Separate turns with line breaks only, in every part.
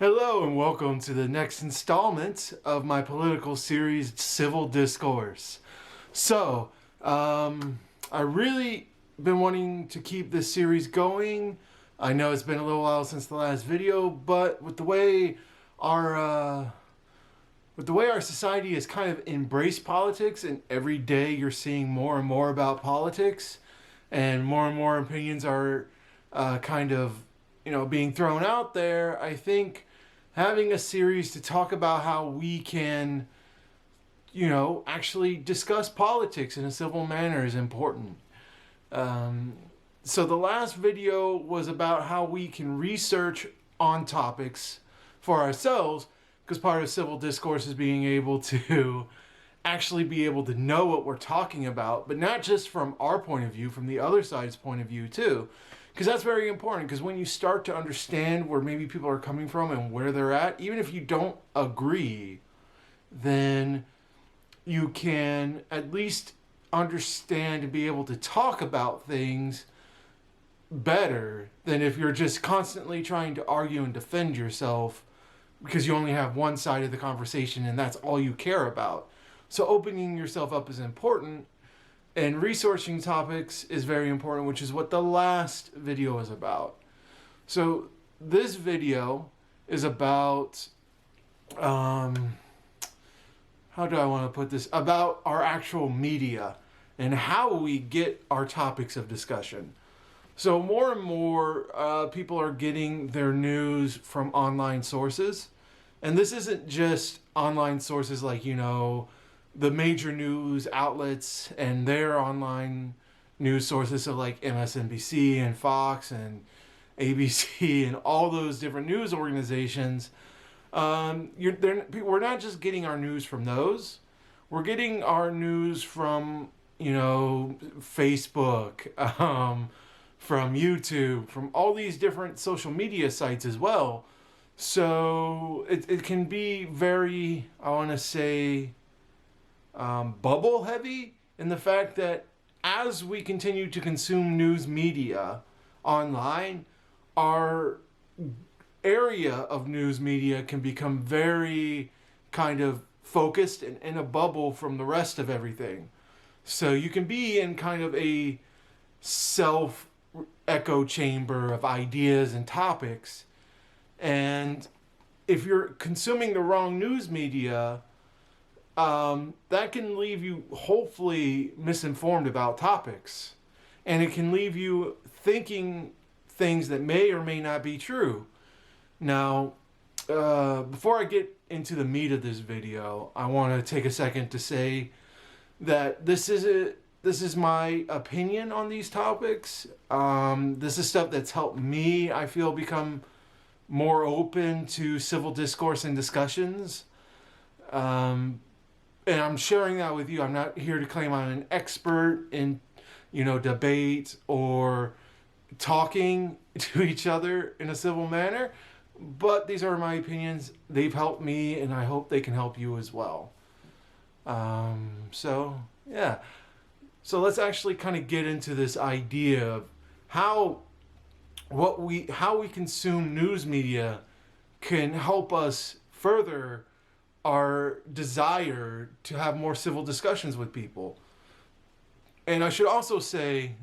Hello and welcome to the next installment of my political series, Civil Discourse. So, I really been wanting to keep this series going. I know it's been a little while since the last video, but with the way our society has kind of embraced politics, and every day you're seeing more and more about politics, and more opinions are being thrown out there. I think having a series to talk about how we can, actually discuss politics in a civil manner is important. So the last video was about how we can research on topics for ourselves, because part of civil discourse is being able to actually be able to know what we're talking about, but not just from our point of view, from the other side's point of view too. Because that's very important, because when you start to understand where maybe people are coming from and where they're at, even if you don't agree, then you can at least understand and be able to talk about things better than if you're just constantly trying to argue and defend yourself because you only have one side of the conversation and that's all you care about. So opening yourself up is important. And researching topics is very important, which is what the last video is about. So this video is about, how do I want to put this? About our actual media and how we get our topics of discussion. So more and more people are getting their news from online sources. And this isn't just online sources like, the major news outlets and their online news sources, so like MSNBC and Fox and ABC and all those different news organizations. We're not just getting our news from those. We're getting our news from, Facebook, from YouTube, from all these different social media sites as well. So it can be very, I want to say, bubble heavy in the fact that as we continue to consume news media online, our area of news media can become very kind of focused and in a bubble from the rest of everything. So you can be in kind of a self echo chamber of ideas and topics. And if you're consuming the wrong news media, that can leave you hopefully misinformed about topics. And it can leave you thinking things that may or may not be true. Now, before I get into the meat of this video, I want to take a second to say that this is my opinion on these topics. This is stuff that's helped me, I feel, become more open to civil discourse and discussions. And I'm sharing that with you. I'm not here to claim I'm an expert in, debate or talking to each other in a civil manner. But these are my opinions. They've helped me, and I hope they can help you as well. So let's actually kind of get into this idea of how we consume news media can help us further our desire to have more civil discussions with people. And I should also say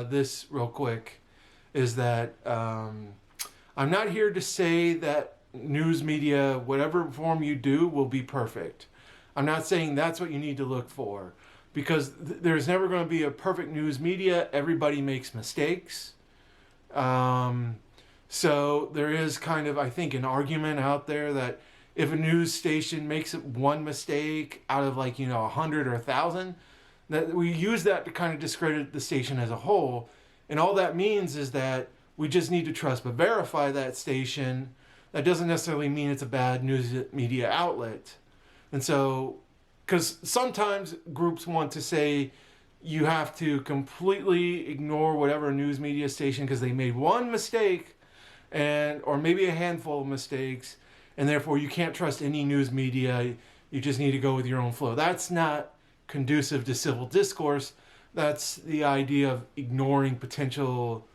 this real quick, is that I'm not here to say that news media, whatever form you do, will be perfect. I'm not saying that's what you need to look for, because there's never going to be a perfect news media. Everybody makes mistakes. So there is kind of, I think, an argument out there that if a news station makes one mistake out of 100 or 1,000, that we use that to kind of discredit the station as a whole. And all that means is that we just need to trust but verify that station. That doesn't necessarily mean it's a bad news media outlet. And so, because sometimes groups want to say you have to completely ignore whatever news media station because they made one mistake or maybe a handful of mistakes, and therefore you can't trust any news media. You just need to go with your own flow. That's not conducive to civil discourse. That's the idea of ignoring potential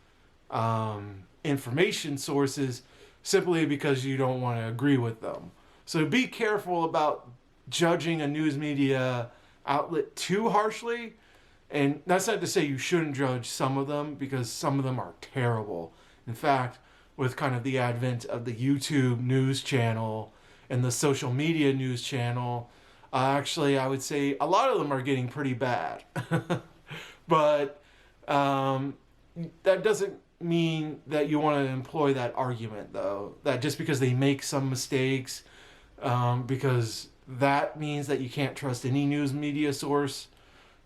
information sources simply because you don't want to agree with them. So be careful about judging a news media outlet too harshly. And that's not to say you shouldn't judge some of them, because some of them are terrible. In fact, with kind of the advent of the YouTube news channel and the social media news channel, actually, I would say a lot of them are getting pretty bad. But that doesn't mean that you want to employ that argument, though. That just because they make some mistakes, because that means that you can't trust any news media source,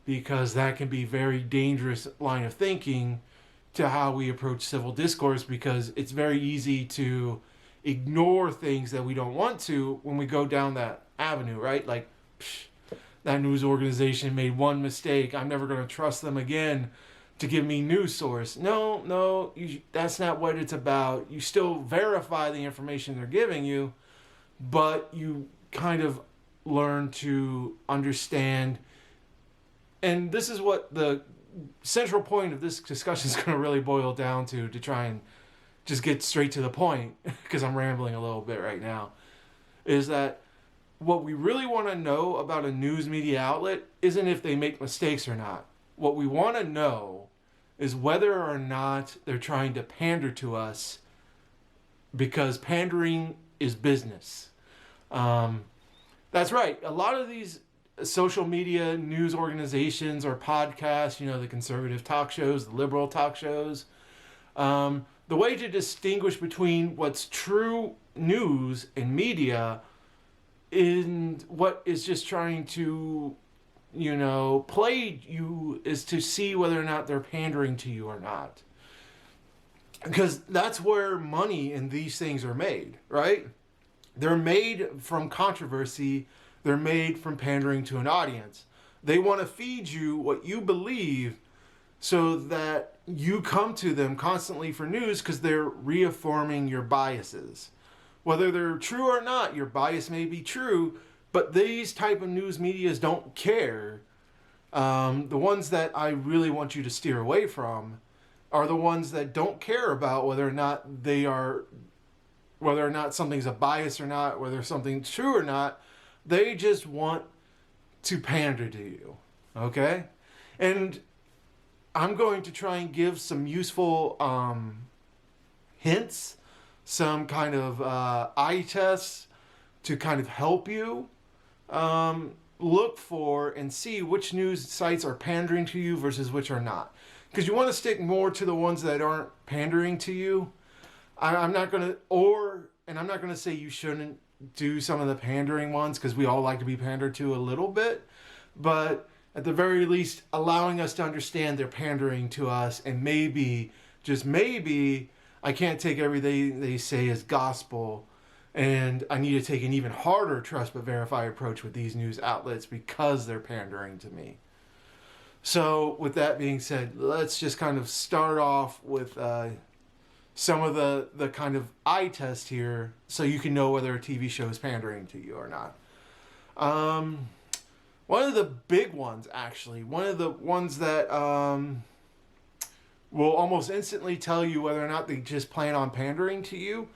because that can be very dangerous line of thinking to how we approach civil discourse, because it's very easy to ignore things that we don't want to when we go down that avenue, right? Like, that news organization made one mistake, I'm never going to trust them again to give me news source. No, that's not what it's about. You still verify the information they're giving you, but you kind of learn to understand. And this is what the central point of this discussion is going to really boil down to try and just get straight to the point, because I'm rambling a little bit right now, is that what we really want to know about a news media outlet isn't if they make mistakes or not. What we want to know is whether or not they're trying to pander to us, because pandering is business. That's right. A lot of these social media news organizations or podcasts, the conservative talk shows, the liberal talk shows, the way to distinguish between what's true news and media and what is just trying to, play you, is to see whether or not they're pandering to you or not. Because that's where money in these things are made, right? They're made from controversy. They're made from pandering to an audience. They want to feed you what you believe so that you come to them constantly for news, because they're reaffirming your biases. Whether they're true or not, your bias may be true, but these type of news medias don't care. The ones that I really want you to steer away from are the ones that don't care about whether or not something's a bias or not, whether something's true or not. They just want to pander to you, okay? And I'm going to try and give some useful hints, some kind of eye tests to kind of help you look for and see which news sites are pandering to you versus which are not. Because you want to stick more to the ones that aren't pandering to you. I'm not going to say you shouldn't do some of the pandering ones, because we all like to be pandered to a little bit, but at the very least allowing us to understand they're pandering to us, and maybe, just maybe, I can't take everything they say as gospel, and I need to take an even harder trust but verify approach with these news outlets because they're pandering to me. So with that being said, let's just kind of start off with some of the kind of eye test here, so you can know whether a TV show is pandering to you or not. One of the big ones, actually, one of the ones that will almost instantly tell you whether or not they just plan on pandering to you,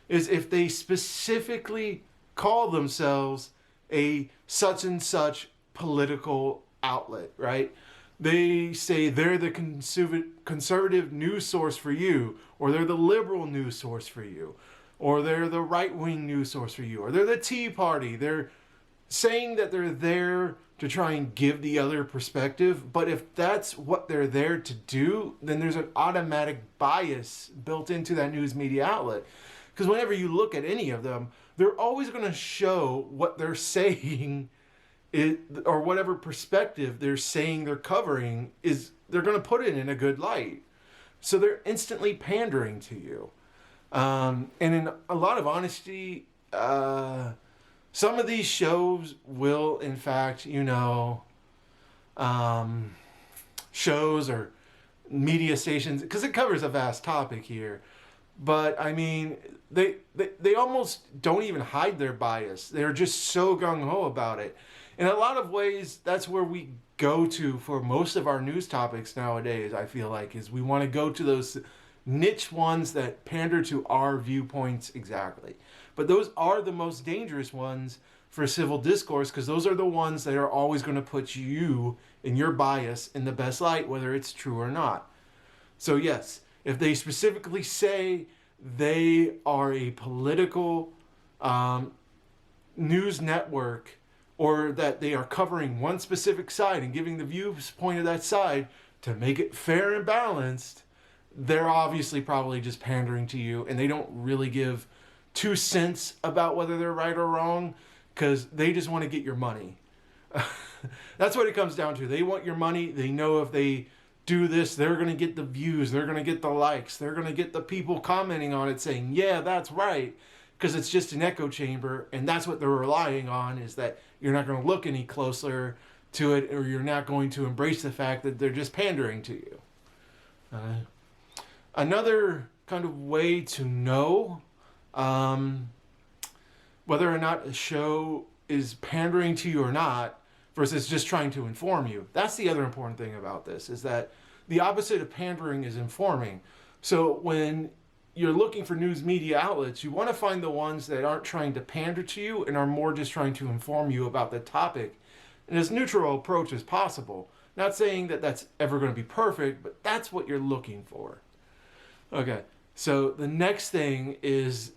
is if they specifically call themselves a such and such political outlet, right? They say they're the conservative news source for you, or they're the liberal news source for you, or they're the right-wing news source for you, or they're the Tea Party. They're saying that they're there to try and give the other perspective, but if that's what they're there to do, then there's an automatic bias built into that news media outlet. Because whenever you look at any of them, they're always going to show what they're saying, or whatever perspective they're saying they're covering, is they're going to put it in a good light. So they're instantly pandering to you. And in a lot of honesty, some of these shows will, in fact, shows or media stations, because it covers a vast topic here. But, I mean, they almost don't even hide their bias. They're just so gung-ho about it. In a lot of ways, that's where we go to for most of our news topics nowadays, I feel like, is we want to go to those niche ones that pander to our viewpoints exactly. But those are the most dangerous ones for civil discourse, because those are the ones that are always going to put you and your bias in the best light, whether it's true or not. So yes, if they specifically say they are a political news network, or that they are covering one specific side and giving the viewpoint of that side to make it fair and balanced, they're obviously probably just pandering to you, and they don't really give 2 cents about whether they're right or wrong, because they just want to get your money. That's what it comes down to. They want your money. They know if they do this, they're going to get the views, they're going to get the likes, they're going to get the people commenting on it saying, yeah, that's right, because it's just an echo chamber, and that's what they're relying on, is that you're not going to look any closer to it, or you're not going to embrace the fact that they're just pandering to you. Another kind of way to know whether or not a show is pandering to you or not versus just trying to inform you. That's the other important thing about this, is that the opposite of pandering is informing. So when you're looking for news media outlets, you want to find the ones that aren't trying to pander to you and are more just trying to inform you about the topic in as neutral approach as possible. Not saying that that's ever going to be perfect, but that's what you're looking for. Okay, so the next thing is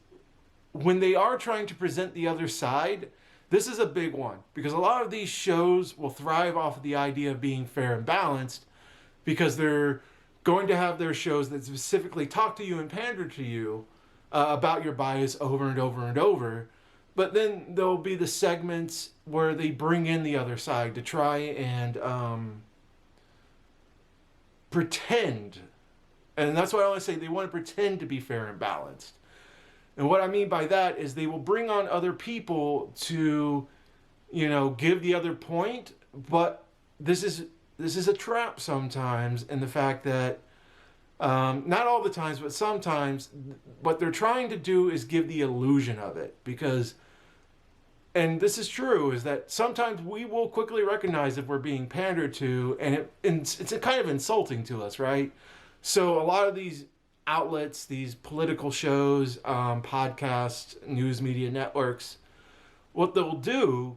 when they are trying to present the other side, this is a big one, because a lot of these shows will thrive off of the idea of being fair and balanced, because they're going to have their shows that specifically talk to you and pander to you about your bias over and over and over. But then there'll be the segments where they bring in the other side to try and pretend. And that's why I always say they want to pretend to be fair and balanced. And what I mean by that is they will bring on other people to, give the other point. But this is a trap sometimes, in the fact that not all the times, but sometimes what they're trying to do is give the illusion of it. Because, and this is true, is that sometimes we will quickly recognize if we're being pandered to, and it's a kind of insulting to us, right? So a lot of these outlets, these political shows, podcasts, news media networks, what they'll do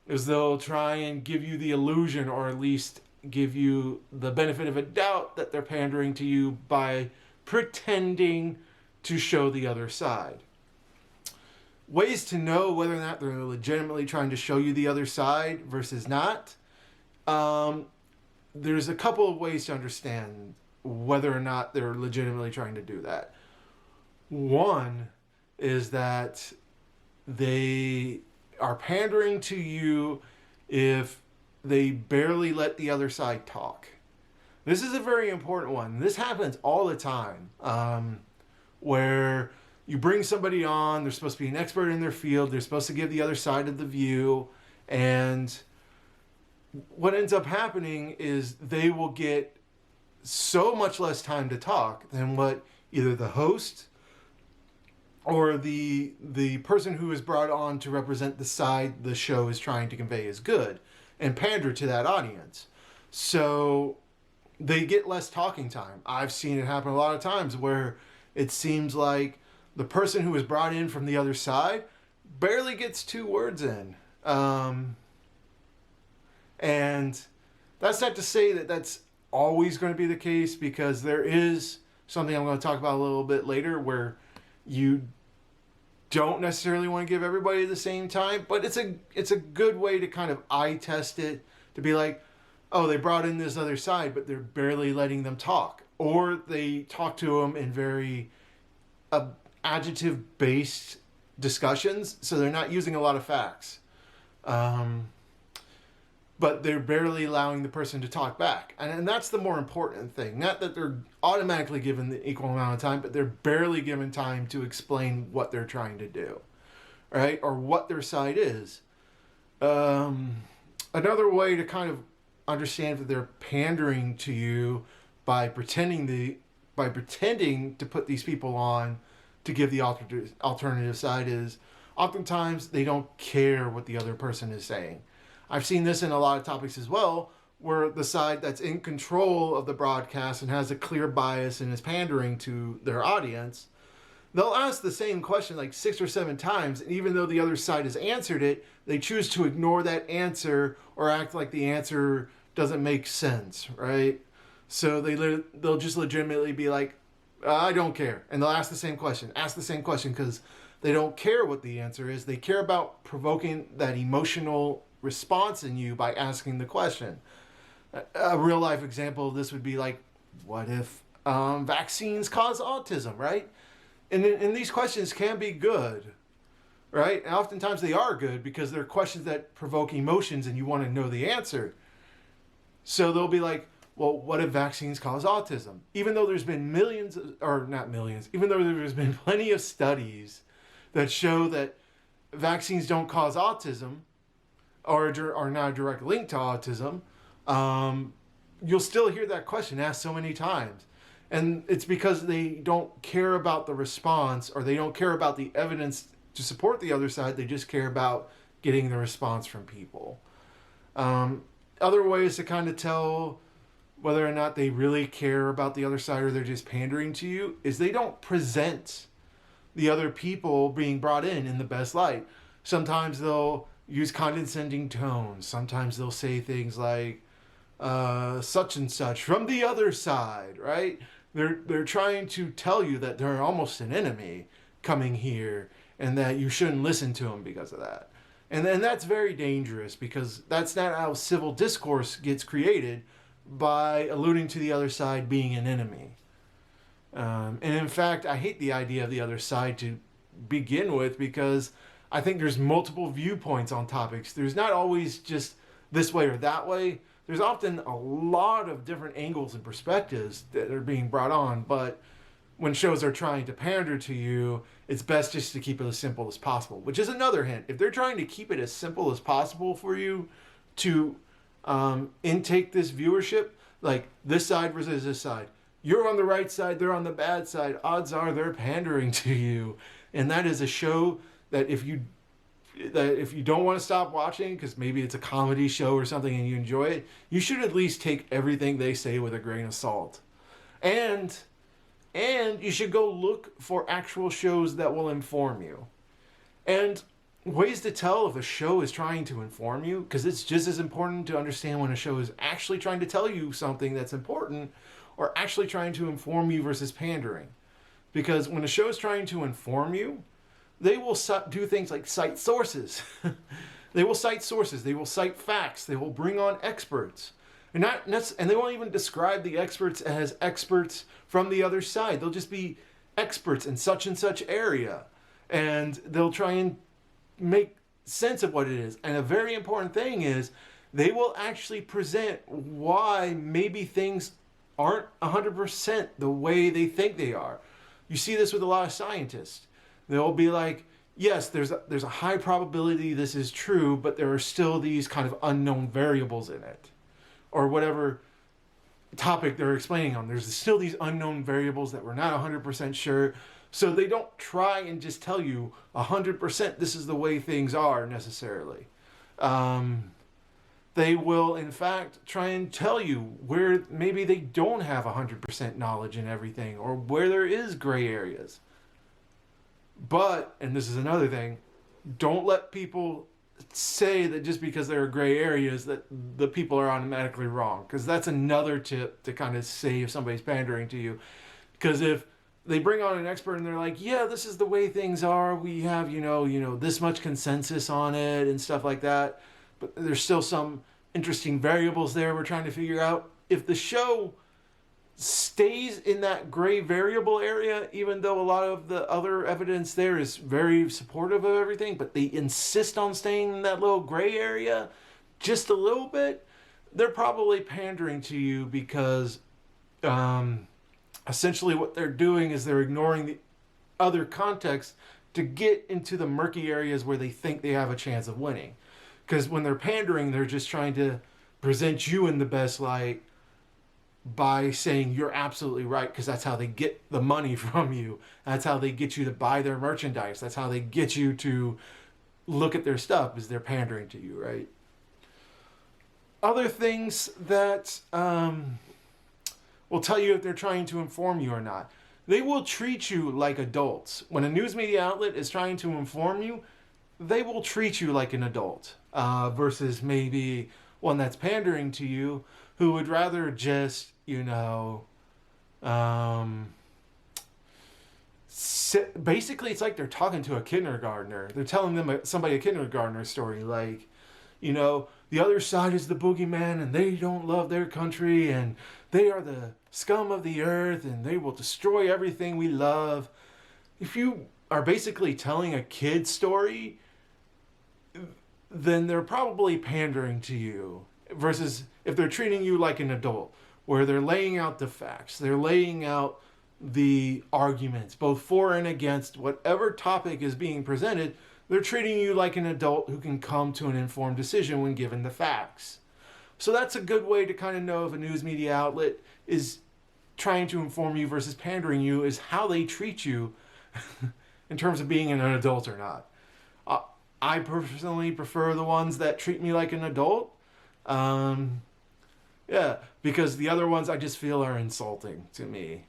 is they'll try and give you the illusion, or at least give you the benefit of a doubt, that they're pandering to you by pretending to show the other side. Ways to know whether or not they're legitimately trying to show you the other side versus not. There's a couple of ways to understand whether or not they're legitimately trying to do that. One is that they are pandering to you if they barely let the other side talk. This is a very important one. This happens all the time, where you bring somebody on, they're supposed to be an expert in their field, they're supposed to give the other side of the view, and what ends up happening is they will get so much less time to talk than what either the host or the person who is brought on to represent the side the show is trying to convey is good, and pander to that audience. So they get less talking time. I've seen it happen a lot of times where it seems like the person who is brought in from the other side barely gets 2 words in. And that's not to say that that's always going to be the case, because there is something I'm going to talk about a little bit later where you don't necessarily want to give everybody the same time, but it's a good way to kind of eye test it, to be like, oh, they brought in this other side, but they're barely letting them talk, or they talk to them in very adjective-based discussions, so they're not using a lot of facts. But they're barely allowing the person to talk back. And that's the more important thing. Not that they're automatically given the equal amount of time, but they're barely given time to explain what they're trying to do, right? Or what their side is. Another way to kind of understand that they're pandering to you by pretending to put these people on to give the alternative side is, oftentimes they don't care what the other person is saying. I've seen this in a lot of topics as well, where the side that's in control of the broadcast and has a clear bias and is pandering to their audience, they'll ask the same question like 6 or 7 times, and even though the other side has answered it, they choose to ignore that answer or act like the answer doesn't make sense, right? So they'll just legitimately be like, I don't care. And they'll ask the same question, because they don't care what the answer is. They care about provoking that emotional response in you by asking the question. A real life example of this would be like, what if vaccines cause autism, right? And these questions can be good, right? And oftentimes they are good because they're questions that provoke emotions and you want to know the answer. So they'll be like, well, what if vaccines cause autism? Even though there's been even though there's been plenty of studies that show that vaccines don't cause autism or are not a direct link to autism, you'll still hear that question asked so many times. And it's because they don't care about the response, or they don't care about the evidence to support the other side. They just care about getting the response from people. Other ways to kind of tell whether or not they really care about the other side or they're just pandering to you is they don't present the other people being brought in the best light. Sometimes they'll use condescending tones. Sometimes they'll say things like, such and such from the other side, right? They're trying to tell you that they're almost an enemy coming here and that you shouldn't listen to them because of that. And that's very dangerous, because that's not how civil discourse gets created, by alluding to the other side being an enemy. And in fact, I hate the idea of the other side to begin with, because I think there's multiple viewpoints on topics. There's not always just this way or that way. There's often a lot of different angles and perspectives that are being brought on, but when shows are trying to pander to you, it's best just to keep it as simple as possible, which is another hint. If they're trying to keep it as simple as possible for you to intake this viewership, like this side versus this side, you're on the right side, they're on the bad side, odds are they're pandering to you. And that is a show that if you don't want to stop watching, because maybe it's a comedy show or something and you enjoy it, you should at least take everything they say with a grain of salt. And you should go look for actual shows that will inform you. And ways to tell if a show is trying to inform you, because it's just as important to understand when a show is actually trying to tell you something that's important or actually trying to inform you versus pandering. Because when a show is trying to inform you, they will do things like cite sources. They will cite sources. They will cite facts. They will bring on experts. And they won't even describe the experts as experts from the other side. They'll just be experts in such and such area. And they'll try and make sense of what it is. And a very important thing is they will actually present why maybe things aren't 100% the way they think they are. You see this with a lot of scientists. They'll be like, yes, there's a high probability this is true, but there are still these kind of unknown variables in it. Or whatever topic they're explaining on. There's still these unknown variables that we're not 100% sure. So they don't try and just tell you 100% this is the way things are necessarily. They will, in fact, try and tell you where maybe they don't have 100% knowledge in everything, or where there is gray areas. But, and this is another thing, don't let people say that just because there are gray areas that the people are automatically wrong, because that's another tip to kind of say if somebody's pandering to you. Because if they bring on an expert and they're like, yeah, this is the way things are, we have this much consensus on it and stuff like that, but there's still some interesting variables there we're trying to figure out. If the show stays in that gray variable area, even though a lot of the other evidence there is very supportive of everything, but they insist on staying in that little gray area just a little bit, they're probably pandering to you, because essentially what they're doing is they're ignoring the other context to get into the murky areas where they think they have a chance of winning. Because when they're pandering, they're just trying to present you in the best light by saying you're absolutely right, because that's how they get the money from you. That's how they get you to buy their merchandise. That's how they get you to look at their stuff, is they're pandering to you, right? other things that will tell you if they're trying to inform you or not. They will treat you like adults. When a news media outlet is trying to inform you, they will treat you like an adult versus maybe one that's pandering to you who would rather just, basically it's like they're talking to a kindergartner. They're telling somebody a kindergartner story, like, the other side is the boogeyman and they don't love their country and they are the scum of the earth and they will destroy everything we love. If you are basically telling a kid story, then they're probably pandering to you, versus if they're treating you like an adult, where they're laying out the facts, they're laying out the arguments, both for and against whatever topic is being presented. They're treating you like an adult who can come to an informed decision when given the facts. So that's a good way to kind of know if a news media outlet is trying to inform you versus pandering you, is how they treat you in terms of being an adult or not. I personally prefer the ones that treat me like an adult. Because the other ones I just feel are insulting to me.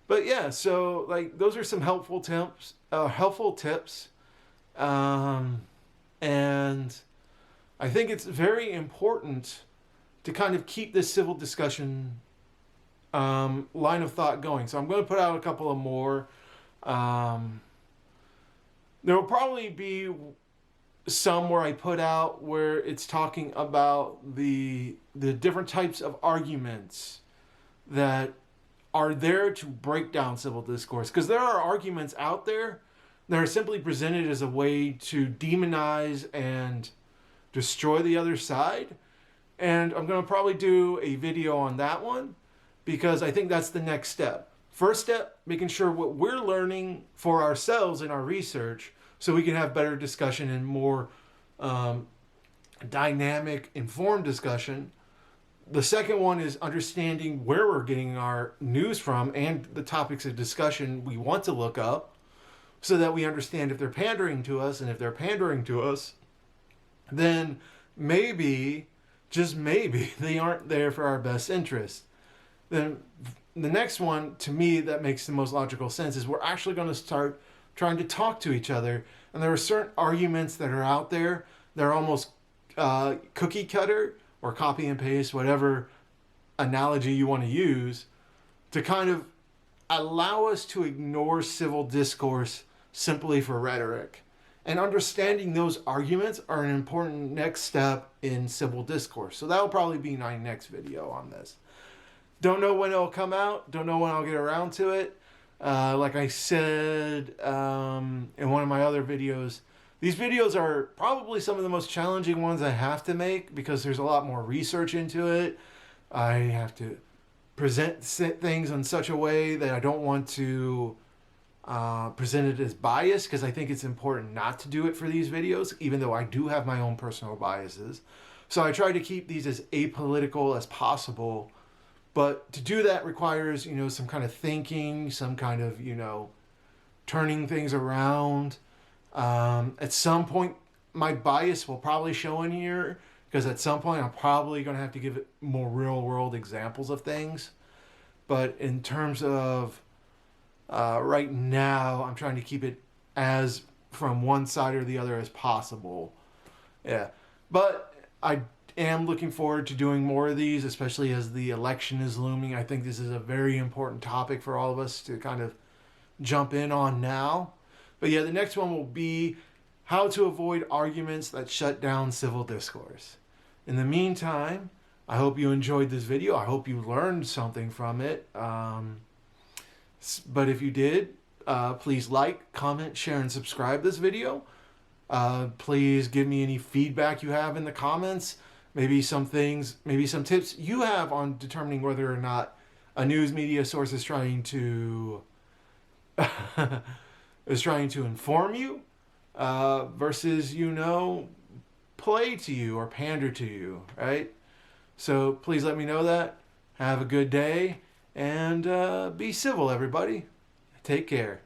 But yeah, so like those are some helpful tips. And I think it's very important to kind of keep this civil discussion line of thought going. So I'm going to put out a couple of more. There will probably be some where I put out where it's talking about the different types of arguments that are there to break down civil discourse. Because there are arguments out there that are simply presented as a way to demonize and destroy the other side. And I'm going to probably do a video on that one because I think that's the next step. First step, making sure what we're learning for ourselves in our research so we can have better discussion and more dynamic, informed discussion. The second one is understanding where we're getting our news from and the topics of discussion we want to look up so that we understand if they're pandering to us. And if they're pandering to us, then maybe, just maybe, they aren't there for our best interest. Then the next one, to me, that makes the most logical sense is we're actually going to start trying to talk to each other. And there are certain arguments that are out there that are almost cookie cutter or copy and paste, whatever analogy you want to use, to kind of allow us to ignore civil discourse simply for rhetoric. And understanding those arguments are an important next step in civil discourse. So that will probably be my next video on this. Don't know when it'll come out. Don't know when I'll get around to it. Like I said in one of my other videos, these videos are probably some of the most challenging ones I have to make because there's a lot more research into it. I have to present things in such a way that I don't want to present it as biased, because I think it's important not to do it for these videos, even though I do have my own personal biases. So I try to keep these as apolitical as possible. But to do that requires, some kind of thinking, some kind of, turning things around. At some point, my bias will probably show in here, because at some point I'm probably going to have to give it more real-world examples of things. But in terms of right now, I'm trying to keep it as from one side or the other as possible. Yeah. But I am looking forward to doing more of these, especially as the election is looming. I think this is a very important topic for all of us to kind of jump in on now. But yeah, the next one will be how to avoid arguments that shut down civil discourse. In the meantime, I hope you enjoyed this video. I hope you learned something from it. But if you did, please like, comment, share, and subscribe this video. Please give me any feedback you have in the comments. Maybe some things, maybe some tips you have on determining whether or not a news media source is trying to inform you versus, play to you or pander to you, right? So please let me know that. Have a good day and be civil, everybody. Take care.